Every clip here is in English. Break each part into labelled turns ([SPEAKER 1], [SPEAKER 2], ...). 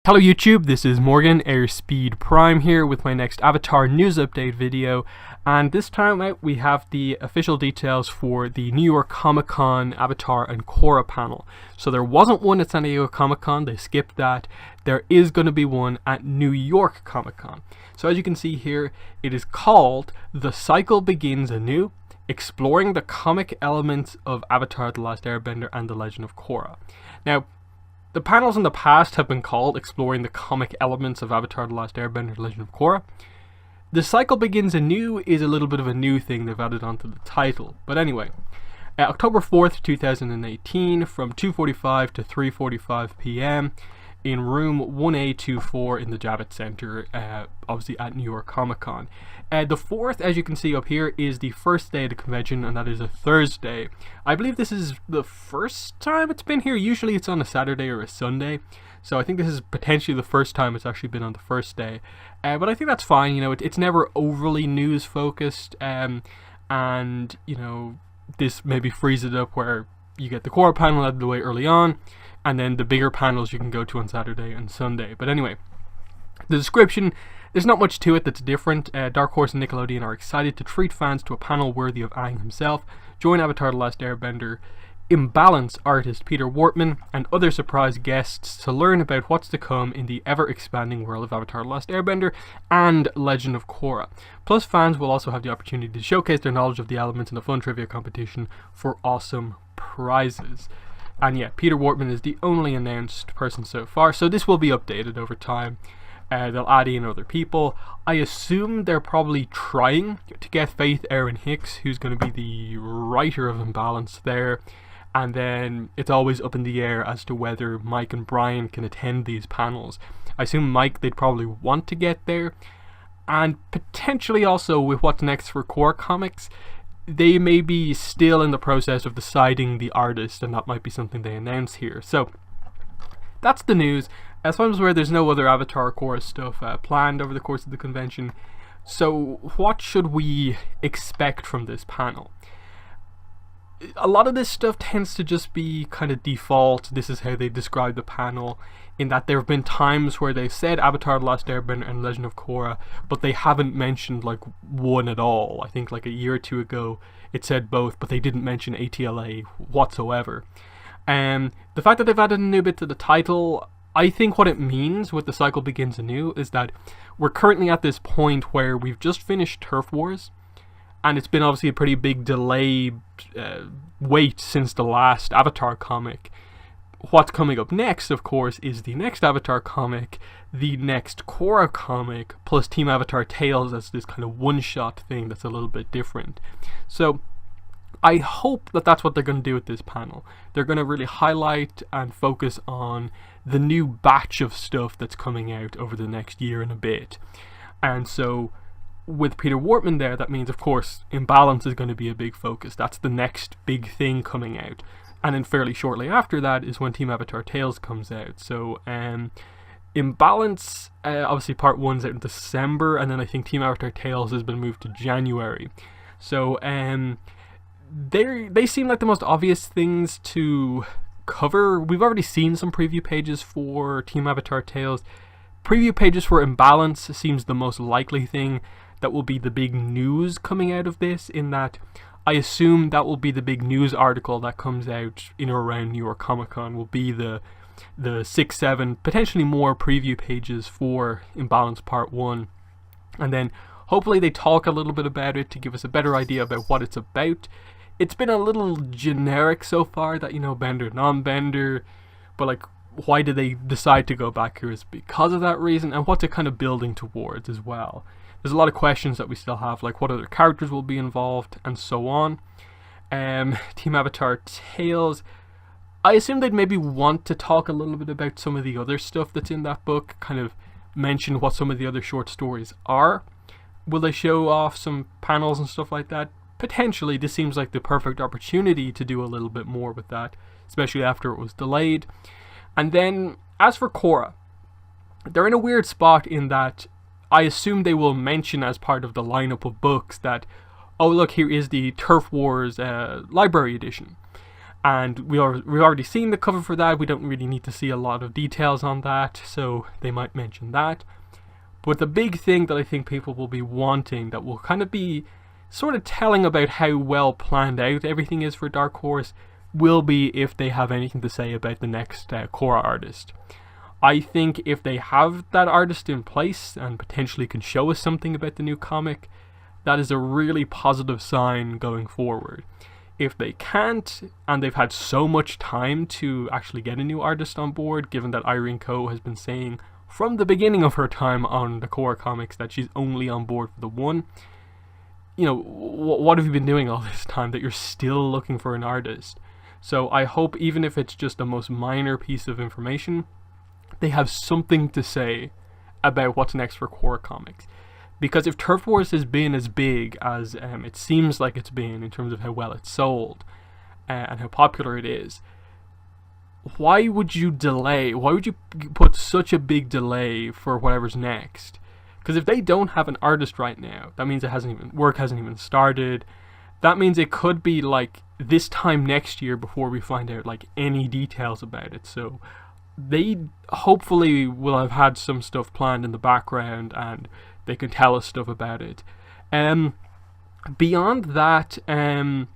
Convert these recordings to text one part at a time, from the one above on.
[SPEAKER 1] Hello YouTube, this is Morgan, Airspeed Prime here with my next Avatar news update video, and this time out we have the official details for the New York Comic Con Avatar and Korra panel. So there wasn't one at San Diego Comic Con, they skipped that. There is going to be one at New York Comic Con. So as you can see here, it is called The Cycle Begins Anew, exploring the comic elements of Avatar The Last Airbender and The Legend of Korra. Now, the panels in the past have been called Exploring the Comic Elements of Avatar The Last Airbender and The Legend of Korra. The Cycle Begins Anew is a little bit of a new thing they've added onto the title. But anyway, October 4th, 2018 from 2:45 to 3:45 p.m. in room 1A24 in the Javits Center, obviously at New York Comic Con. The 4th, as you can see up here, is the first day of the convention, and that is a Thursday. I believe this is the first time it's been here. Usually it's on a Saturday or a Sunday, so I think this is potentially the first time it's actually been on the first day. But I think that's fine, you know, it's never overly news focused, and, you know, this maybe frees it up where you get the Korra panel out of the way early on, and then the bigger panels you can go to on Saturday and Sunday. But anyway, the description, there's not much to it that's different. Dark Horse and Nickelodeon are excited to treat fans to a panel worthy of Aang himself. Join Avatar The Last Airbender Imbalance artist Peter Wortman and other surprise guests to learn about what's to come in the ever-expanding world of Avatar The Last Airbender and Legend of Korra. Plus, fans will also have the opportunity to showcase their knowledge of the elements in a fun trivia competition for awesome prizes. And yeah, Peter Wortman is the only announced person so far, so this will be updated over time. They'll add in other people. I assume they're probably trying to get Faith Erin Hicks, who's going to be the writer of Imbalance, there. And then it's always up in the air as to whether Mike and Brian can attend these panels. I assume Mike they'd probably want to get there. And potentially also with what's next for Korra Comics, they may be still in the process of deciding the artist, and that might be something they announce here. So that's the news. As far as where there's no other Avatar or Korra stuff planned over the course of the convention. So what should we expect from this panel? A lot of this stuff tends to just be kind of default. This is how they describe the panel, in that there have been times where they've said Avatar The Last Airbender and Legend of Korra, but they haven't mentioned like one at all. I think like a year or two ago it said both, but they didn't mention ATLA whatsoever. And the fact that they've added a new bit to the title, I think what it means with The Cycle Begins Anew is that we're currently at this point where we've just finished Turf Wars, and it's been obviously a pretty big delay, wait since the last Avatar comic. What's coming up next, of course, is the next Avatar comic, the next Korra comic, plus Team Avatar Tales as this kind of one-shot thing that's a little bit different. So I hope that that's what they're going to do with this panel. They're going to really highlight and focus on the new batch of stuff that's coming out over the next year and a bit. And so with Peter Wortman there, that means, of course, Imbalance is going to be a big focus. That's the next big thing coming out. And then fairly shortly after that is when Team Avatar Tales comes out. So, Imbalance, obviously part 1's out in December, and then I think Team Avatar Tales has been moved to January. So, they seem like the most obvious things to cover. We've already seen some preview pages for Team Avatar Tales. Preview pages for Imbalance seems the most likely thing that will be the big news coming out of this, in that I assume that will be the big news article that comes out in or around New York Comic Con, will be the 6, 7, potentially more preview pages for Imbalance Part 1. And then hopefully they talk a little bit about it to give us a better idea about what it's about. It's been a little generic so far that, you know, bender, non-bender, but like, why did they decide to go back here? Is because of that reason, and what's it kind of building towards as well. There's a lot of questions that we still have, like what other characters will be involved and so on. Team Avatar Tales, I assume they'd maybe want to talk a little bit about some of the other stuff that's in that book, kind of mention what some of the other short stories are. Will they show off some panels and stuff like that? Potentially. This seems like the perfect opportunity to do a little bit more with that, especially after it was delayed. And then, as for Korra, they're in a weird spot in that I assume they will mention as part of the lineup of books that, oh look, here is the Turf Wars library edition. and we've already seen the cover for that. We don't really need to see a lot of details on that, so they might mention that. But the big thing that I think people will be wanting, that will kind of be sort of telling about how well planned out everything is for Dark Horse, will be if they have anything to say about the next Korra artist. I think if they have that artist in place and potentially can show us something about the new comic, that is a really positive sign going forward. If they can't, and they've had so much time to actually get a new artist on board, given that Irene Coe has been saying from the beginning of her time on the Korra comics that she's only on board for the one, you know, what have you been doing all this time that you're still looking for an artist? So I hope, even if it's just the most minor piece of information, they have something to say about what's next for Korra comics. Because if Turf Wars has been as big as it seems like it's been in terms of how well it's sold and how popular it is, why would you delay? Why would you put such a big delay for whatever's next? Because if they don't have an artist right now, that means work hasn't even started. That means it could be like this time next year before we find out like any details about it. So they hopefully will have had some stuff planned in the background and they can tell us stuff about it. Beyond that, I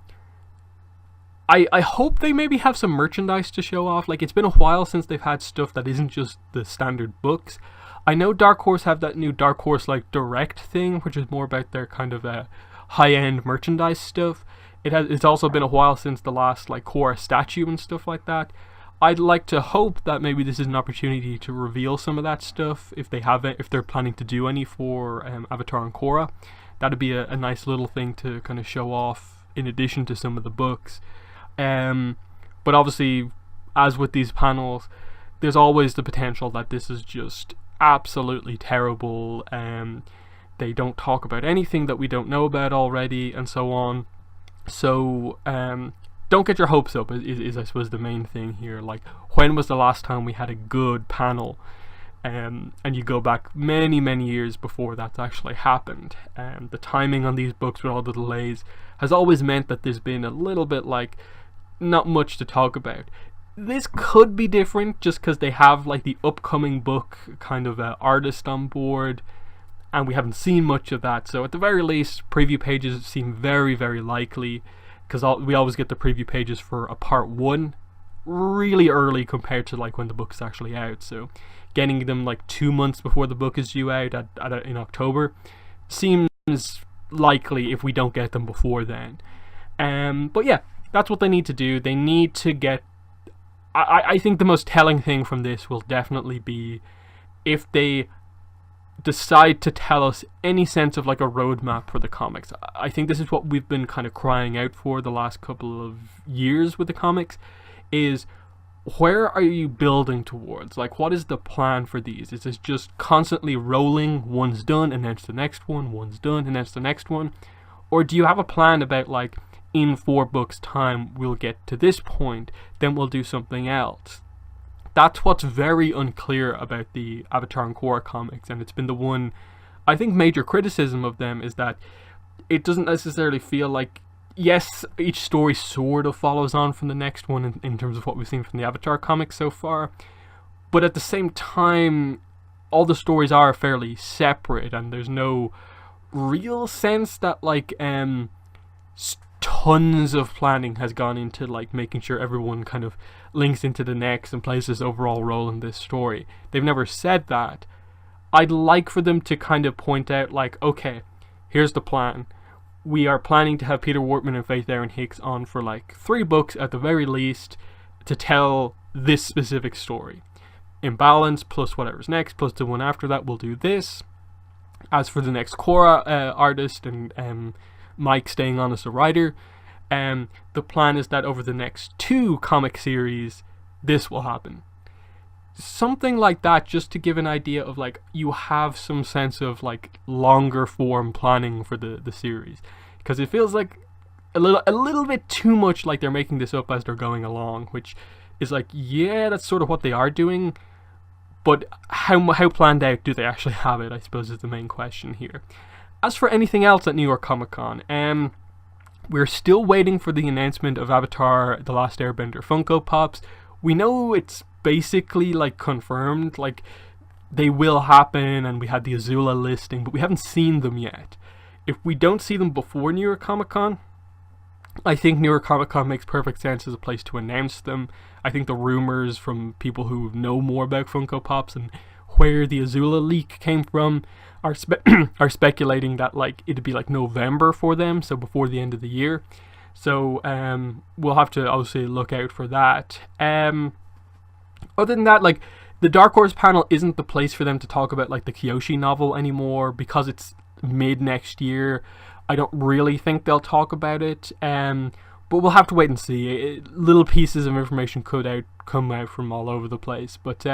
[SPEAKER 1] hope they maybe have some merchandise to show off. Like, it's been a while since they've had stuff that isn't just the standard books. I know Dark Horse have that new Dark Horse like Direct thing, which is more about their kind of high-end merchandise stuff. It's also been a while since the last like Korra statue and stuff like that. I'd like to hope that maybe this is an opportunity to reveal some of that stuff if they have it, if they're planning to do any for Avatar and Korra. That'd be a nice little thing to kind of show off in addition to some of the books. But obviously, as with these panels, there's always the potential that this is just absolutely terrible. They don't talk about anything that we don't know about already, and so on. So don't get your hopes up is I suppose the main thing here. Like, when was the last time we had a good panel? And you go back many years before that's actually happened. The timing on these books with all the delays has always meant that there's been a little bit like not much to talk about. This could be different just because they have like the upcoming book kind of artist on board, and we haven't seen much of that. So at the very least, preview pages seem very likely, because we always get the preview pages for a part 1 really early compared to like when the book's actually out. So getting them like 2 months before the book is due out in October seems likely if we don't get them before then. But yeah, that's what they need to do. They need to get... I think the most telling thing from this will definitely be if they decide to tell us any sense of like a roadmap for the comics. I think this is what we've been kind of crying out for the last couple of years with the comics, is where are you building towards? Like, what is the plan for these? Is this just constantly rolling, one's done and then it's the next one, one's done and then it's the next one? Or do you have a plan about like, in 4 books time we'll get to this point, then we'll do something else? That's what's very unclear about the Avatar and Korra comics, and it's been the one, I think, major criticism of them is that it doesn't necessarily feel like, yes, each story sort of follows on from the next one in terms of what we've seen from the Avatar comics so far, but at the same time, all the stories are fairly separate, and there's no real sense that like tons of planning has gone into like making sure everyone kind of links into the next and plays this overall role in this story. They've never said that. I'd like for them to kind of point out like, okay, here's the plan. We are planning to have Peter Wortman and Faith Erin Hicks on for like 3 books at the very least to tell this specific story. Imbalance plus whatever's next plus the one after that, we'll do this. As for the next Korra artist and Mike staying on as a writer, the plan is that over the next 2 comic series, this will happen. Something like that, just to give an idea of like, you have some sense of like longer form planning for the series. Because it feels like a little bit too much like they're making this up as they're going along, which is like, yeah, that's sort of what they are doing, but how planned out do they actually have it, I suppose, is the main question here. As for anything else at New York Comic Con, We're still waiting for the announcement of Avatar The Last Airbender Funko Pops. We know it's basically like confirmed, like they will happen, and we had the Azula listing, but we haven't seen them yet. If we don't see them before New York Comic Con, I think New York Comic Con makes perfect sense as a place to announce them. I think the rumors from people who know more about Funko Pops and where the Azula leak came from are speculating that like it'd be like November for them, so before the end of the year. So we'll have to obviously look out for that. Other than that, like the Dark Horse panel isn't the place for them to talk about like the Kyoshi novel anymore, because it's mid next year. I don't really think they'll talk about it, but we'll have to wait and see. Little pieces of information could come out from all over the place. But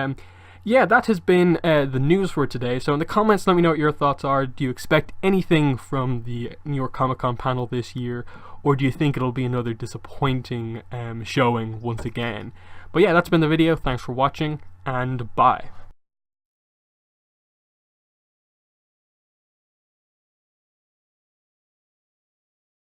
[SPEAKER 1] yeah, that has been the news for today. So in the comments, let me know what your thoughts are. Do you expect anything from the New York Comic Con panel this year, or do you think it'll be another disappointing showing once again? But yeah, that's been the video. Thanks for watching, and bye.